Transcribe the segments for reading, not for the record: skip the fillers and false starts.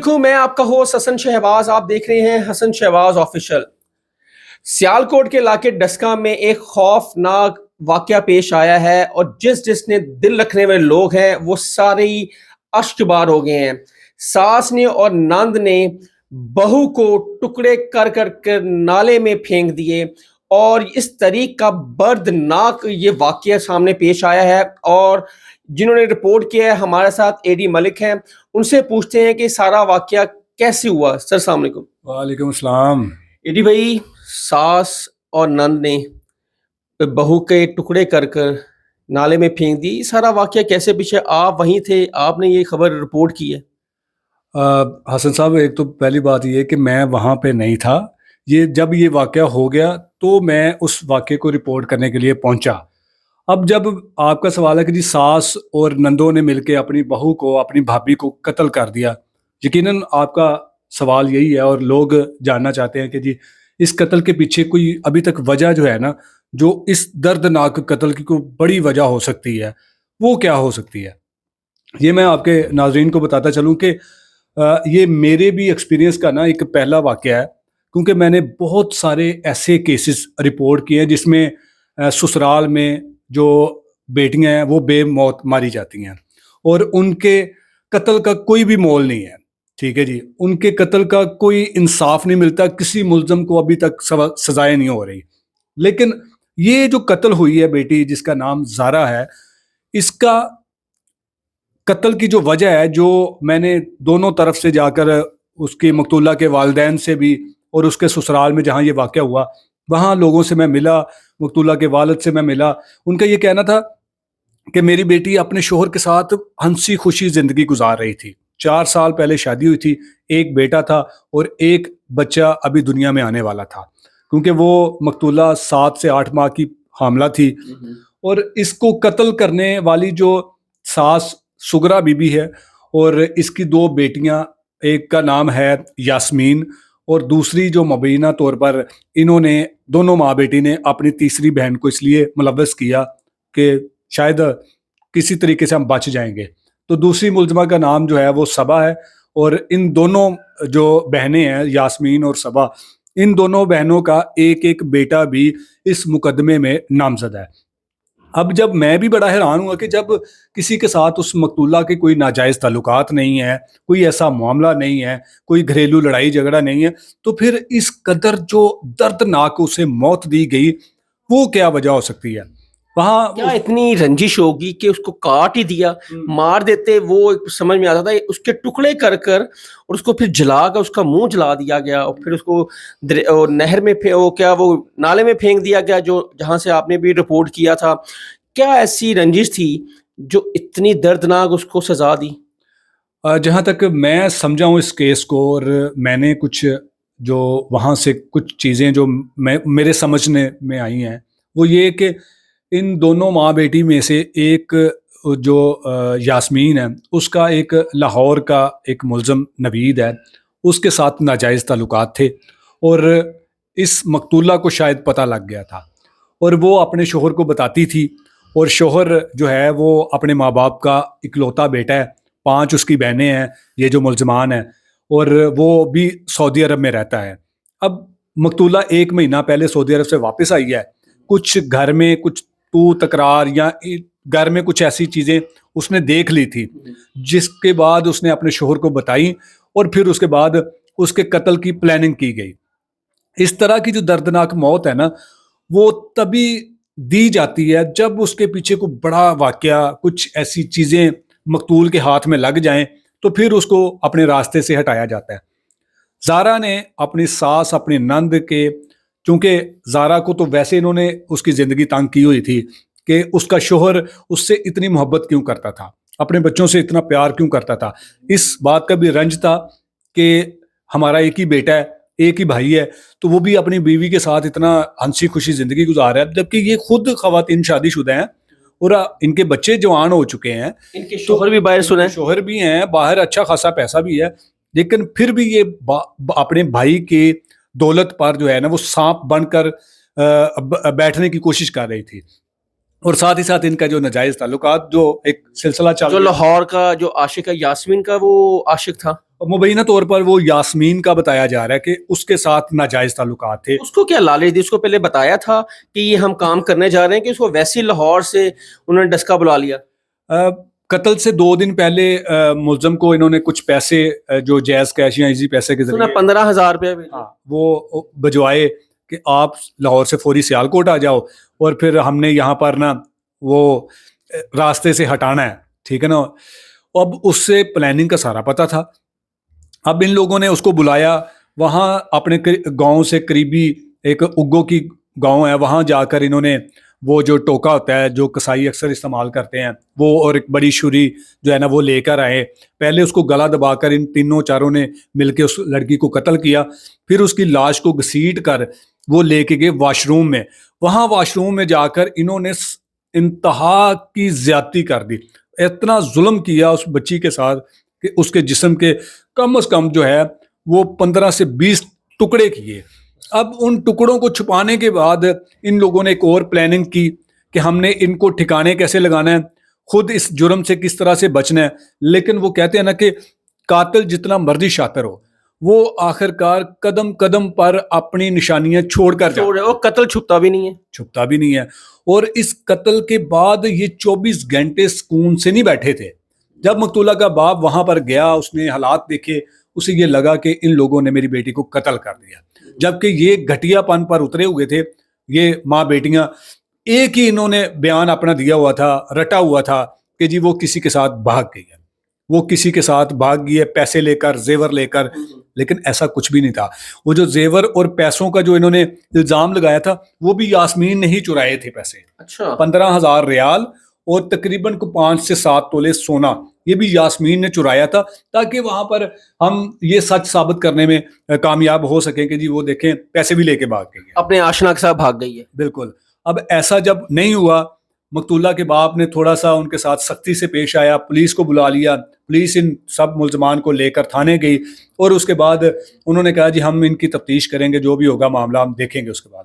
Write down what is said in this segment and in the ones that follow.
میں آپ کا ہوسٹ حسن شہباز. آپ دیکھ رہے ہیں حسن شہباز آفیشل. سیالکوٹ کے علاقے ڈسکا میں ایک خوفناک واقعہ پیش آیا ہے اور جس نے دل رکھنے والے لوگ ہیں وہ سارے ہی اشکبار ہو گئے ہیں. ساس نے اور نند نے بہو کو ٹکڑے کر کر کر نالے میں پھینک دیے اور اس طریق کا دردناک یہ واقعہ سامنے پیش آیا ہے. اور جنہوں نے رپورٹ کیا ہے ہمارے ساتھ اے ڈی ملک ہیں, ان سے پوچھتے ہیں کہ سارا واقعہ کیسے ہوا. سر السلام علیکم. وعلیکم السلام. اے ڈی بھائی, ساس اور نند نے بہو کے ٹکڑے کر کر نالے میں پھینک دی, سارا واقعہ کیسے پیچھے؟ آپ وہیں تھے, آپ نے یہ خبر رپورٹ کی ہے. حسن صاحب, ایک تو پہلی بات یہ کہ میں وہاں پہ نہیں تھا. جب یہ واقعہ ہو گیا تو میں اس واقعے کو رپورٹ کرنے کے لیے پہنچا. اب جب آپ کا سوال ہے کہ جی ساس اور نندوں نے مل کے اپنی بہو کو, اپنی بھابھی کو قتل کر دیا, یقیناً آپ کا سوال یہی ہے اور لوگ جاننا چاہتے ہیں کہ جی اس قتل کے پیچھے کوئی ابھی تک وجہ جو ہے نا, جو اس دردناک قتل کی کوئی بڑی وجہ ہو سکتی ہے, وہ کیا ہو سکتی ہے. یہ میں آپ کے ناظرین کو بتاتا چلوں کہ یہ میرے بھی ایکسپیرینس کا نا ایک پہلا واقعہ ہے, کیونکہ میں نے بہت سارے ایسے کیسز رپورٹ کیے ہیں جس میں سسرال میں جو بیٹیاں ہیں وہ بے موت ماری جاتی ہیں اور ان کے قتل کا کوئی بھی مول نہیں ہے. ٹھیک ہے جی, ان کے قتل کا کوئی انصاف نہیں ملتا, کسی ملزم کو ابھی تک سزائیں نہیں ہو رہی. لیکن یہ جو قتل ہوئی ہے بیٹی جس کا نام زارا ہے, اس کا قتل کی جو وجہ ہے, جو میں نے دونوں طرف سے جا کر اس کے مقتولہ کے والدین سے بھی اور اس کے سسرال میں جہاں یہ واقعہ ہوا وہاں لوگوں سے میں ملا, مقتولہ کے والد سے میں ملا. ان کا یہ کہنا تھا کہ میری بیٹی اپنے شوہر کے ساتھ ہنسی خوشی زندگی گزار رہی تھی. 4 سال پہلے شادی ہوئی تھی, ایک بیٹا تھا اور ایک بچہ ابھی دنیا میں آنے والا تھا, کیونکہ وہ مقتولہ 7 سے 8 ماہ کی حاملہ تھی. اور اس کو قتل کرنے والی جو ساس سگرا بی بی ہے اور اس کی 2 بیٹیاں, ایک کا نام ہے یاسمین اور دوسری جو مبینہ طور پر انہوں نے دونوں ماں بیٹی نے اپنی تیسری بہن کو اس لیے ملوث کیا کہ شاید کسی طریقے سے ہم بچ جائیں گے. تو دوسری ملزمہ کا نام جو ہے وہ صبا ہے, اور ان دونوں جو بہنیں ہیں یاسمین اور صبا, ان دونوں بہنوں کا ایک ایک بیٹا بھی اس مقدمے میں نامزد ہے. اب جب میں بھی بڑا حیران ہوا کہ جب کسی کے ساتھ اس مقتولہ کے کوئی ناجائز تعلقات نہیں ہے, کوئی ایسا معاملہ نہیں ہے, کوئی گھریلو لڑائی جھگڑا نہیں ہے, تو پھر اس قدر جو دردناک اسے موت دی گئی وہ کیا وجہ ہو سکتی ہے. وہاں کیا اتنی رنجش ہوگی کہ اس کو کاٹ ہی دیا, مار دیتے وہ سمجھ میں آتا تھا, اس کے ٹکڑے کر کر اور اس کو پھر جلا کر اس کا منہ جلا دیا گیا اور پھر اس کو نہر میں وہ نالے میں پھینک دیا گیا, جو جہاں سے آپ نے بھی رپورٹ کیا تھا. کیا ایسی رنجش تھی جو اتنی دردناک اس کو سزا دی؟ جہاں تک میں سمجھا ہوں اس کیس کو, اور میں نے کچھ جو وہاں سے کچھ چیزیں جو میرے سمجھنے میں آئی ہیں وہ یہ کہ ان دونوں ماں بیٹی میں سے ایک جو یاسمین ہے اس کا ایک لاہور کا ایک ملزم نوید ہے, اس کے ساتھ ناجائز تعلقات تھے اور اس مقتولہ کو شاید پتہ لگ گیا تھا اور وہ اپنے شوہر کو بتاتی تھی. اور شوہر جو ہے وہ اپنے ماں باپ کا اکلوتا بیٹا ہے, 5 اس کی بہنیں ہیں یہ جو ملزمان ہیں, اور وہ بھی سعودی عرب میں رہتا ہے. اب مقتولہ 1 مہینہ پہلے سعودی عرب سے واپس آئی ہے, کچھ گھر میں کچھ تو تکرار یا گھر میں کچھ ایسی چیزیں اس نے دیکھ لی تھی جس کے بعد اس نے اپنے شوہر کو بتائی اور پھر اس کے بعد اس کے قتل کی پلاننگ کی گئی. اس طرح کی جو دردناک موت ہے نا وہ تبھی دی جاتی ہے جب اس کے پیچھے کوئی بڑا واقعہ, کچھ ایسی چیزیں مقتول کے ہاتھ میں لگ جائیں تو پھر اس کو اپنے راستے سے ہٹایا جاتا ہے. زارا نے اپنی ساس, اپنی نند کے, چونکہ زارا کو تو ویسے انہوں نے اس کی زندگی تنگ کی ہوئی تھی کہ اس کا شوہر اس سے اتنی محبت کیوں کرتا تھا, اپنے بچوں سے اتنا پیار کیوں کرتا تھا. اس بات کا بھی رنج تھا کہ ہمارا ایک ہی بیٹا ہے, ایک ہی بھائی ہے, تو وہ بھی اپنی بیوی کے ساتھ اتنا ہنسی خوشی زندگی گزار رہا ہے, جبکہ یہ خود خواتین شادی شدہ ہیں اور ان کے بچے جوان ہو چکے ہیں, ان کے شوہر بھی باہر سنے, شوہر بھی ہیں باہر, اچھا خاصا پیسہ بھی ہے, لیکن پھر بھی یہ اپنے بھائی کے دولت پر جو ہے نا وہ سانپ بن کر بیٹھنے کی کوشش کر رہی تھی. اور ساتھ ہی ساتھ ان کا جو ناجائز تعلقات جو ایک سلسلہ چل جو لاہور کا جو عاشق ہے یاسمین کا وہ عاشق تھا، مبینہ طور پر وہ یاسمین کا بتایا جا رہا ہے کہ اس کے ساتھ ناجائز تعلقات تھے. اس کو کیا لالچ دی؟ اس کو پہلے بتایا تھا کہ یہ ہم کام کرنے جا رہے ہیں، کہ اس کو ویسی لاہور سے انہوں نے ڈسکا بلا لیا؟ قتل سے 2 دن پہلے ملزم کو انہوں نے کچھ پیسے جو جائز کیش یا ایزی پیسے کے ذریعے 15,000 روپے وہ بھجوائے کہ آپ لاہور سے فوری سیالکوٹ آ جاؤ، اور پھر ہم نے یہاں پر نا وہ راستے سے ہٹانا ہے، ٹھیک ہے نا. اب اس سے پلاننگ کا سارا پتہ تھا. اب ان لوگوں نے اس کو بلایا وہاں اپنے گاؤں سے قریبی ایک اگو کی گاؤں ہے، وہاں جا کر انہوں نے وہ جو ٹوکا ہوتا ہے جو کسائی اکثر استعمال کرتے ہیں وہ، اور ایک بڑی چھری جو ہے نا وہ لے کر آئے. پہلے اس کو گلا دبا کر ان تینوں چاروں نے مل کے اس لڑکی کو قتل کیا. پھر اس کی لاش کو گھسیٹ کر وہ لے کے گئے واش روم میں. وہاں واش روم میں جا کر انہوں نے انتہا کی زیادتی کر دی. اتنا ظلم کیا اس بچی کے ساتھ کہ اس کے جسم کے کم از کم جو ہے وہ 15 سے 20 ٹکڑے کیے. اب ان ٹکڑوں کو چھپانے کے بعد ان لوگوں نے ایک اور پلاننگ کی کہ ہم نے ان کو ٹھکانے کیسے لگانا ہے، خود اس جرم سے کس طرح سے بچنا ہے. لیکن وہ کہتے ہیں نا کہ قاتل جتنا مرضی شاطر ہو، وہ آخر کار قدم قدم پر اپنی نشانیاں چھوڑ کر جاتا ہے. اور قتل چھپتا بھی نہیں ہے. اور اس قتل کے بعد یہ 24 گھنٹے سکون سے نہیں بیٹھے تھے. جب مقتولہ کا باپ وہاں پر گیا، اس نے حالات دیکھے، اسے یہ لگا کہ ان لوگوں نے میری بیٹی کو قتل کر دیا. جبکہ یہ گھٹیا پن پر اترے ہوئے تھے یہ ماں بیٹیاں. ایک ہی انہوں نے بیان اپنا دیا ہوا تھا، رٹا ہوا تھا کہ جی وہ کسی کے ساتھ بھاگ گئی ہے، وہ کسی کے ساتھ بھاگ گئی ہے پیسے لے کر، زیور لے کر. لیکن ایسا کچھ بھی نہیں تھا. وہ جو زیور اور پیسوں کا جو انہوں نے الزام لگایا تھا وہ بھی یاسمین نے ہی چرائے تھے پیسے. 15,000 ریال اور تقریباً 5 سے 7 تولے سونا، یہ بھی یاسمین نے چرایا تھا تاکہ وہاں پر ہم یہ سچ ثابت کرنے میں کامیاب ہو سکیں کہ جی وہ دیکھیں پیسے بھی لے کے بھاگ گئی ہے، اپنے آشنا کے ساتھ بھاگ گئی ہے. بالکل. اب ایسا جب نہیں ہوا، مقتولہ کے باپ نے تھوڑا سا ان کے ساتھ سختی سے پیش آیا، پولیس کو بلا لیا. پولیس ان سب ملزمان کو لے کر تھانے گئی اور اس کے بعد انہوں نے کہا جی ہم ان کی تفتیش کریں گے، جو بھی ہوگا معاملہ ہم دیکھیں گے. اس کے بعد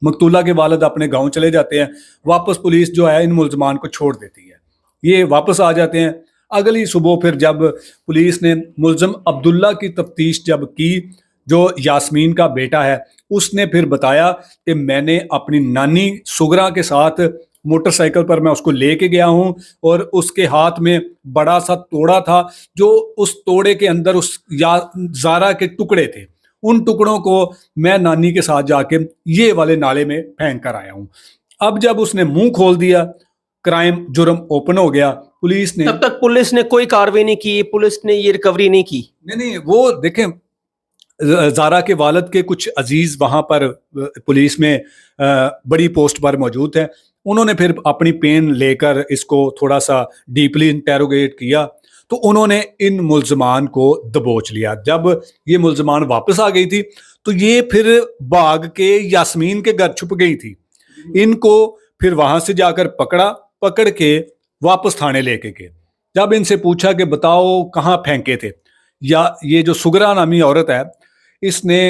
مقتولہ کے والد اپنے گاؤں چلے جاتے ہیں. واپس پولیس جو ہے ان ملزمان کو چھوڑ دیتی ہے، یہ واپس آ جاتے ہیں. اگلی صبح پھر جب پولیس نے ملزم عبداللہ کی تفتیش جب کی، جو یاسمین کا بیٹا ہے، اس نے پھر بتایا کہ میں نے اپنی نانی سغرا کے ساتھ موٹر سائیکل پر میں اس کو لے کے گیا ہوں، اور اس کے ہاتھ میں بڑا سا توڑا تھا، جو اس توڑے کے اندر اس زارا کے ٹکڑے تھے. ان ٹکڑوں کو میں نانی کے ساتھ جا کے یہ والے نالے میں پھینک کر آیا ہوں. اب جب اس نے منہ کھول دیا، کرائم جرم اوپن ہو گیا. پولیس نے تب تک پولیس نے کوئی کارروائی نہیں کی، پولیس نے یہ ریکوری نہیں کی. نہیں وہ دیکھیں زارا کے والد کے کچھ عزیز وہاں پر پولیس میں بڑی پوسٹ پر موجود ہیں. انہوں نے پھر اپنی پین لے کر اس کو تھوڑا سا ڈیپلی انٹیروگیٹ کیا تو انہوں نے ان ملزمان کو دبوچ لیا. جب یہ ملزمان واپس آ گئی تھی تو یہ پھر بھاگ کے یاسمین کے گھر چھپ گئی تھی. ان کو پھر وہاں سے جا کر پکڑ کے واپس تھانے لے کے گئے. جب ان سے پوچھا کہ بتاؤ کہاں پھینکے تھے، یا یہ جو سغرا نامی عورت ہے اس نے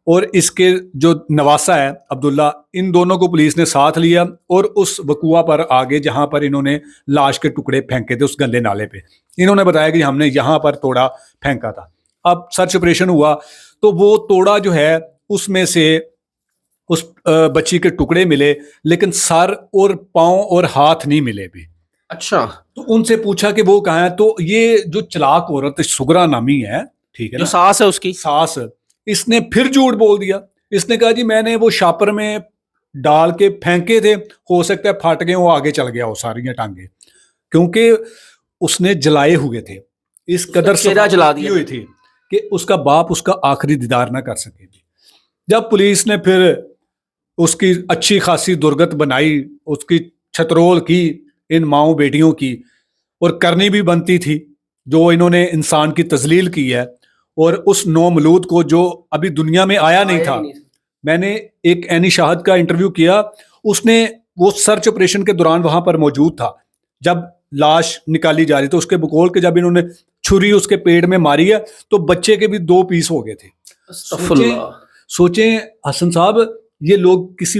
اور اس کے جو نواسا ہے عبداللہ، ان دونوں کو پولیس نے ساتھ لیا اور اس وقوع پر آگے جہاں پر انہوں نے لاش کے ٹکڑے پھینکے تھے اس گندے نالے پہ، انہوں نے بتایا کہ ہم نے یہاں پر توڑا پھینکا تھا. اب سرچ آپریشن ہوا تو وہ توڑا جو ہے اس میں سے اس بچی کے ٹکڑے ملے، لیکن سر اور پاؤں اور ہاتھ نہیں ملے بھی. اچھا. تو ان سے پوچھا کہ وہ کہاں ہے، تو یہ جو چلاک عورت سغرا نامی ہے، ٹھیک ہے، جو ساس ہے اس کی ساس، اس نے پھر جھوٹ بول دیا. اس نے کہا جی میں نے وہ شاپر میں ڈال کے پھینکے تھے، ہو سکتا ہے پھٹ گئے، وہ آگے چل گیا وہ ساری ٹانگیں، کیونکہ اس نے جلائے ہوئے تھے، اس قدر جلا دی ہوئی تھی کہ اس کا باپ اس کا آخری دیدار نہ کر سکے. جب پولیس نے پھر اس کی اچھی خاصی درگت بنائی، اس کی چھترول کی ان ماؤں بیٹیوں کی، اور کرنی بھی بنتی تھی جو انہوں نے انسان کی تذلیل کی ہے، اور اس نومولود کو جو ابھی دنیا میں آیا نہیں تھا. میں نے ایک عینی شاہد کا انٹرویو کیا، اس نے وہ سرچ آپریشن کے دوران وہاں پر موجود تھا جب لاش نکالی جا رہی تو اس کے بقول کے جب انہوں نے چھری اس کے پیٹ میں ماری ہے تو بچے کے بھی 2 پیس ہو گئے تھے. سوچیں حسن صاحب، یہ لوگ کسی